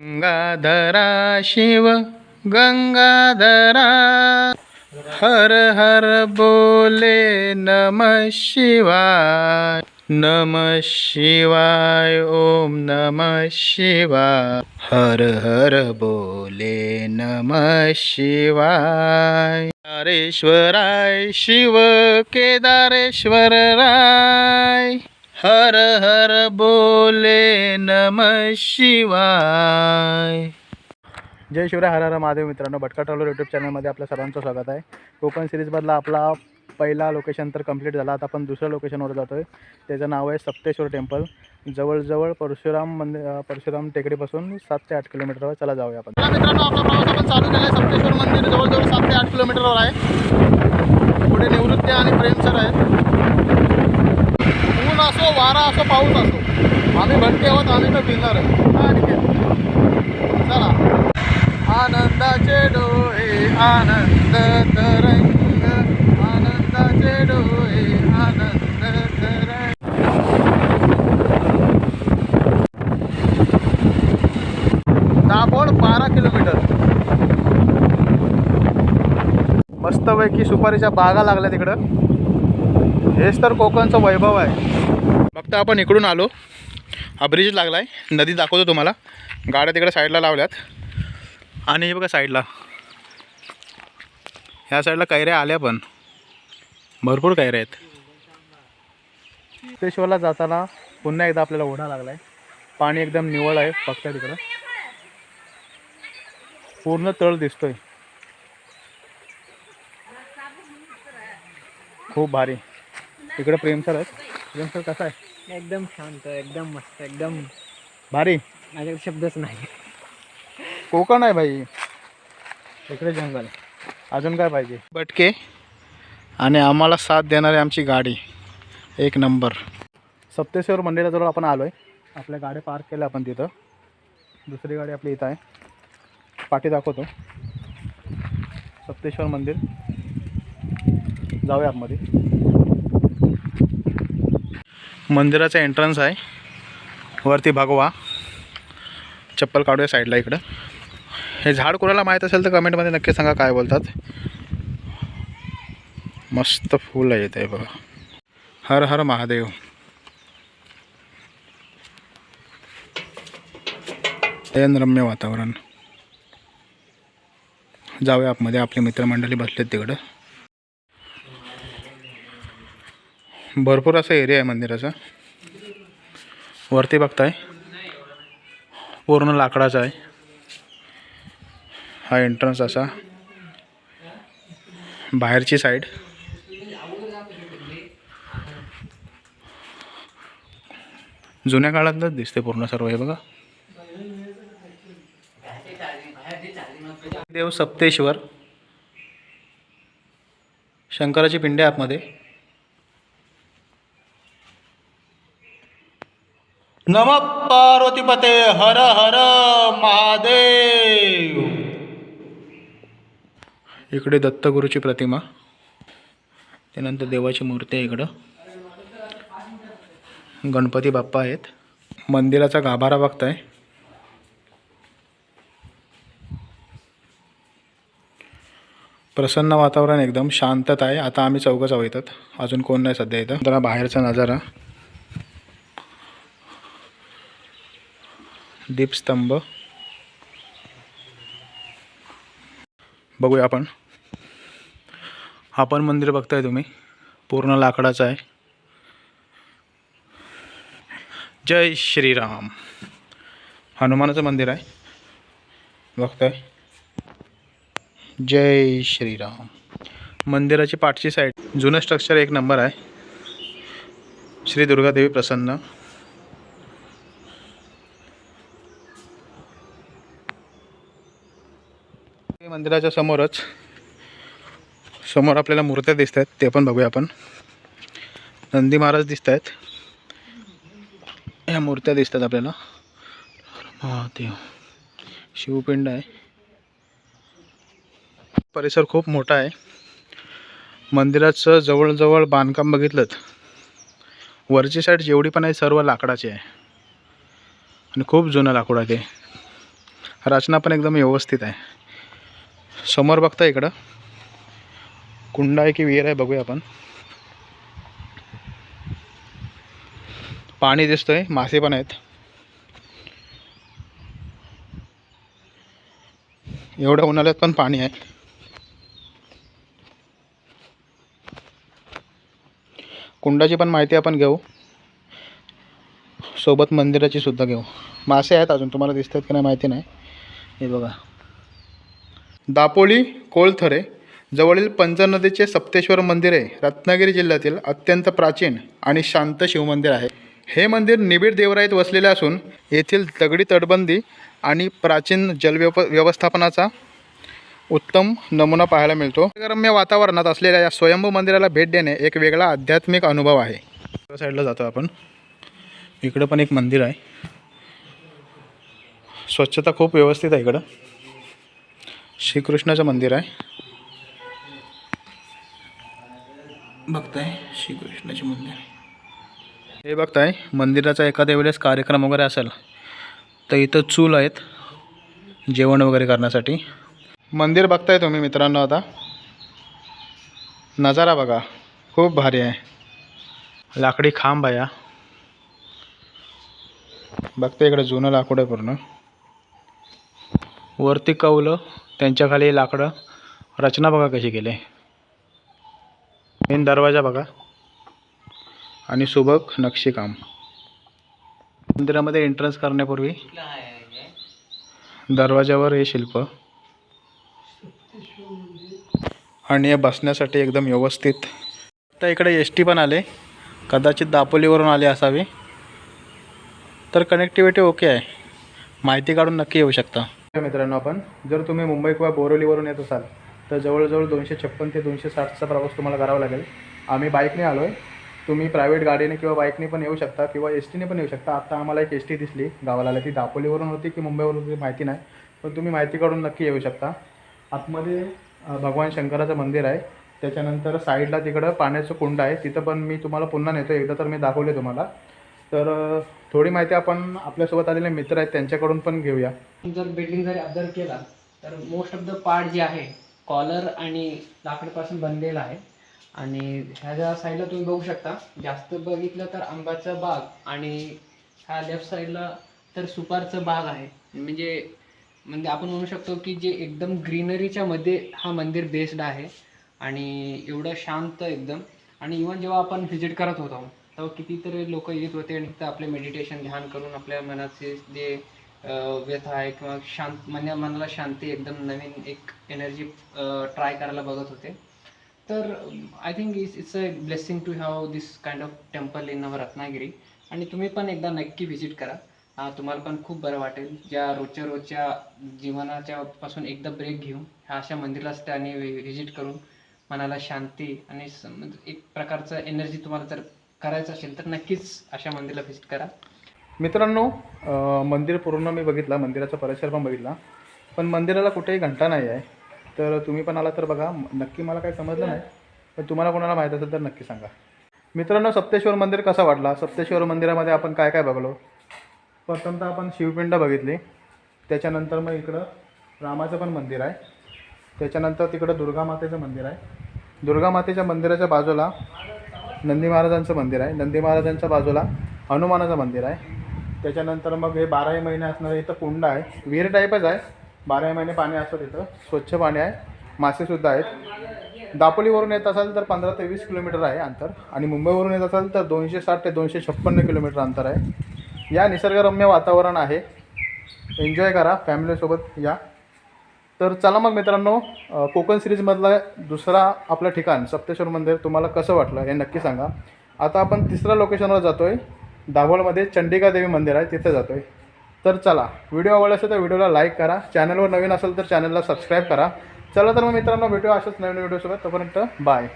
गंगाधरा शिव गंगाधरा, हर हर बोले नमः शिवाय, नमः शिवाय, ओम नमः शिवाय, हर हर बोले नमः शिवाय। केदारेश्वराय शिव केदारेश्वर राय, हर हर बोले नमः शिवाय। जय शिवराय, हर हर महादेव। मित्रांनो, भटका ट्रॅव्हलर यूट्यूब चॅनलमध्ये आपल्या सर्वांचं स्वागत आहे। कोकण सिरीजमधला आपला पहिला लोकेशन तर कंप्लीट झाला। आता आपण दुसऱ्या लोकेशनवर जातो आहे। त्याचं नाव आहे सप्तेश्वर टेम्पल, जवळजवळ परशुराम टेकडीपासून 7 ते 8 किलोमीटरवर। चला जाऊया आपण। मित्रांनो, आपला प्रवास आपण चालू केला आहे। सप्तेश्वर मंदिर जवळजवळ 7 ते 8 किलोमीटरवर आहे। पुढे निवृत्ती आणि प्रेम सर आहेत। ऊन असो, वारा असो, पाऊस असो, आम्ही भटके आहोत, आम्ही तर फिरणार आहे। चला। आनंदाचे डोळे आनंद तरंग, आनंदाचे डोळे आनंद तरंग। दाभोळ 12 किलोमीटर। मस्तपैकी सुपारीच्या बागा लागल्या तिकडं। हेच तर कोकणचं वैभव आहे। फक्त आपण इकडून आलो, हा ब्रिज लागलाय, नदी दाखवतो तुम्हाला। गाड्या तिकडे साईडला लावल्यात आणि हे बघा साईडला, ह्या साईडला कैऱ्या आल्या, पण भरपूर कैऱ्या आहेत। सप्तेश्वरला जाताना पुन्हा एकदा आपल्याला ओढा लागलाय। पाणी एकदम निवळ आहे, फक्त तिकडं पूर्ण तळ दिसतोय, खूप भारी। इकडे प्रेम सर आहेत। प्रेम सर कसा आहे? एकदम शांत, एकदम मस्त, एकदम भारी। माझ्याकडे शब्दच नाही। कोकण आहे भाई, इकडे जंगल, अजून काय पाहिजे। भटके आणि आम्हाला साथ देणारी आमची गाडी एक नंबर। सप्तेश्वर मंदिराजवळ आपण आलो आहे। आपल्या गाड्या पार्क केल्या आपण तिथं। दुसरी गाडी आपली इथं आहे, पाठी दाखवतो। सप्तेश्वर मंदिर, जाऊया आतमध्ये। मंदिराचा एंट्रन्स आहे, वरती भगवा। चप्पल काढूया साईडला। इकडं हे झाड कोणाला माहीत असेल तर कमेंटमध्ये नक्की सांगा काय बोलतात। मस्त फूल आहे इथे बघा। हर हर महादेव। रम्य वातावरण। जाऊया आतमध्ये, आपले मित्रमंडळी बसलेत तिकडं। भरपूर असा एरिया आहे मंदिराचा। वरती बघताय पूर्ण लाकडाचा आहे हा एंट्रन्स असा। बाहेरची साईड जुन्या काळातच दिसते पूर्ण सर्व। हे बघा, देव सप्तेश्वर, शंकराची पिंड आहे आतमध्ये। नमः पार्वतीपते, हर हर महादेव। इकडे दत्तगुरूची प्रतिमा, त्यानंतर देवाची मूर्ती आहे इकडं। गणपती बाप्पा आहेत। मंदिराचा गाभारा बघताय, प्रसन्न वातावरण, एकदम शांतता आहे। आता आम्ही चौघच आहोत इथं, अजून कोण नाही सध्या इथं। जरा बाहेरचा नजारा, दीपस्तंभ बघूया आपण। आपण मंदिर बघताय तुम्ही, पूर्ण लाकडाचं आहे। जय श्रीराम। हनुमानाचं मंदिर आहे बघताय। जय श्रीराम। मंदिराची पाठची साईड जुनं स्ट्रक्चर एक नंबर आहे। श्री दुर्गादेवी प्रसन्न। मंदिराच्या समोर आपल्याला मूर्त्या दिसत आहेत, ते पण बघूया आपण। नंदी महाराज दिसत आहेत, ह्या मूर्त्या दिसतात आपल्याला। महादेव, शिवपिंड आहे। परिसर खूप मोठा आहे। मंदिराचं जवळजवळ बांधकाम बघितलं, वरची साईड जेवढी पण आहे सर्व लाकडाची आहे आणि खूप जुनं लाकूड आहे ते। रचना पण एकदम व्यवस्थित आहे. समोर बघता इकडं कुंड आहे की विहीर आहे बघूया आपण. पाणी दिसतंय, मासे पण आहेत. एवढ्या उन्हाळ्यात पण पाणी आहे. कुंडाची पण माहिती आपण घेऊ, सोबत मंदिराची सुद्धा घेऊ. मासे आहेत अजून, तुम्हाला दिसतात की नाही माहिती नाही. हे बघा, दापोली कोळथरे जवळील पंचनदीचे सप्तेश्वर मंदिर आहे. रत्नागिरी जिल्ह्यातील अत्यंत प्राचीन आणि शांत शिवमंदिर आहे. हे मंदिर निबिड देवराईत वसलेले असून येथील दगडी तटबंदी आणि प्राचीन व्यवस्थापनाचा उत्तम नमुना पाहायला मिळतो. निसर्गरम्य वातावरणात असलेल्या या स्वयंभू मंदिराला भेट देणे एक वेगळा आध्यात्मिक अनुभव आहे. त्या साईडला जातो आपण. इकडं पण एक मंदिर आहे. स्वच्छता खूप व्यवस्थित आहे. इकडं श्रीकृष्णाचं मंदिर आहे. बघताय श्रीकृष्णाचे मंदिर. हे बघताय मंदिराचा एखाद्या वेळेस कार्यक्रम वगैरे असेल तर इथं चूल आहेत जेवण वगैरे करण्यासाठी. मंदिर बघताय तुम्ही मित्रांनो. आता नजारा बघा, खूप भारी आहे. लाकडी खांब आहे. बघताय इकडे जुनं लाकूड आहे पूर्ण. वरती कौलं, त्यांच्या खाली लाकडं. रचना बघा कशी केली. मेन दरवाजा बघा आणि सुबक नक्षीकाम. मंदिरामध्ये एंट्रन्स करण्यापूर्वी दरवाजावर हे शिल्प आणि हे बसण्यासाठी एकदम व्यवस्थित. आता इकडे एस टी पण आले, कदाचित दापोलीवरून आले असावे. तर कनेक्टिव्हिटी ओके आहे, माहिती काढून नक्की येऊ शकता. मित्रांनो, आपण जर तुम्ही मुंबई किंवा बोरिवलीवरून येत असाल तर जवळजवळ 256 ते 260चा प्रवास तुम्हाला करावा लागेल. आम्ही बाईकने आलो आहे. तुम्ही प्रायव्हेट गाडीने किंवा बाईकने पण येऊ शकता किंवा एस टीने पण येऊ शकता. आता आम्हाला एक एस टी दिसली गावाला, ती दापोलीवरून होती की मुंबईवरून होती माहिती नाही, पण तुम्ही माहिती काढून नक्की येऊ शकता. आतमध्ये भगवान शंकराचं मंदिर आहे. त्याच्यानंतर साईडला तिकडं पाण्याचं कुंड आहे, तिथं पण मी तुम्हाला पुन्हा नेतो. एकदा तर मी दाखवले तुम्हाला. तर थोडी माहिती आपण आपल्यासोबत आलेले मित्र आहेत त्यांच्याकडून पण घेऊया. जर बिल्डिंग जरी ऑब्झर्व केला तर मोस्ट ऑफ द पार्ट जे आहे कॉलर आणि लाकडापासून बनलेला आहे. आणि ह्या ज्या साईडला तुम्ही बघू शकता, जास्त बघितलं तर आंब्याचा बाग आणि ह्या लेफ्ट साईडला तर सुपारचं बाग आहे. म्हणजे आपण म्हणू शकतो की जे एकदम ग्रीनरीच्या मध्ये हा मंदिर बेस्ड आहे आणि एवढं शांत एकदम. आणि इव्हन जेव्हा आपण व्हिजिट करत होतो तेव्हा कितीतरी लोक येत होते आणि तिथं आपले मेडिटेशन ध्यान करून आपल्या मनाचे जे व्यथा आहे किंवा म्हणजे मनाला शांती, एकदम नवीन एक एनर्जी ट्राय करायला बघत होते. तर I think it's a blessing to have this kind of temple in our Ratnagiri. आणि तुम्ही पण एकदा नक्की व्हिजिट करा, तुम्हाला पण खूप बरं वाटेल. ज्या रोजच्या जीवनाच्या पासून एकदा ब्रेक घेऊन ह्या अशा मंदिराला त्याने व्हिजिट करून मनाला शांती आणि एक प्रकारचं एनर्जी तुम्हाला जर करायचं असेल तर नक्कीच अशा मंदिराला व्हिजिट करा. मित्रांनो, मंदिर पूर्ण मी बघितला, मंदिराचा परिसर पण बघितला, पण मंदिराला कुठेही घंटा नाही आहे. तर तुम्ही पण आला तर बघा. नक्की मला काही समजलं नाही, पण तुम्हाला कोणाला माहीत असेल तर नक्की सांगा. मित्रांनो, सप्तेश्वर मंदिर कसा वाटला? सप्तेश्वर मंदिरामध्ये आपण काय काय बघलो? प्रथमतः आपण शिवपिंड बघितली. त्याच्यानंतर मग इकडं रामाचं पण मंदिर आहे. त्याच्यानंतर तिकडं दुर्गा मातेचं मंदिर आहे. दुर्गा मातेच्या मंदिराच्या बाजूला नंदी महाराजांचं मंदिर आहे. नंदी महाराजांच्या बाजूला हनुमानाचं मंदिर आहे. त्याच्यानंतर मग हे 12 महिने असणारं इथं कुंड आहे. विहीर टाईपच आहे. 12 महिने पाणी असतं तिथं, स्वच्छ पाणी आहे, मासेसुद्धा आहेत. दापोलीवरून येत असाल तर 15 ते 20 किलोमीटर आहे अंतर. आणि मुंबईवरून येत असाल तर 260 ते 256 किलोमीटर अंतर आहे. या निसर्गरम्य वातावरण आहे, एन्जॉय करा, फॅमिलीसोबत या. तर चला मग मित्रांनो, कोकण सिरीजमधला दुसरा आपलं ठिकाण सप्तेश्वर मंदिर तुम्हाला कसं वाटलं हे नक्की सांगा. आता आपण तिसऱ्या लोकेशनवर जातो आहे. दाभोळमध्ये चंडिका देवी मंदिर आहे, तिथे जातो आहे. तर चला, व्हिडिओ आवडला असेल तर व्हिडिओला लाईक करा, चॅनलवर नवीन असेल तर चॅनलला सबस्क्राईब करा. चला तर मग मित्रांनो, भेटूया अशाच नवीन व्हिडिओसोबत. तोपर्यंत बाय.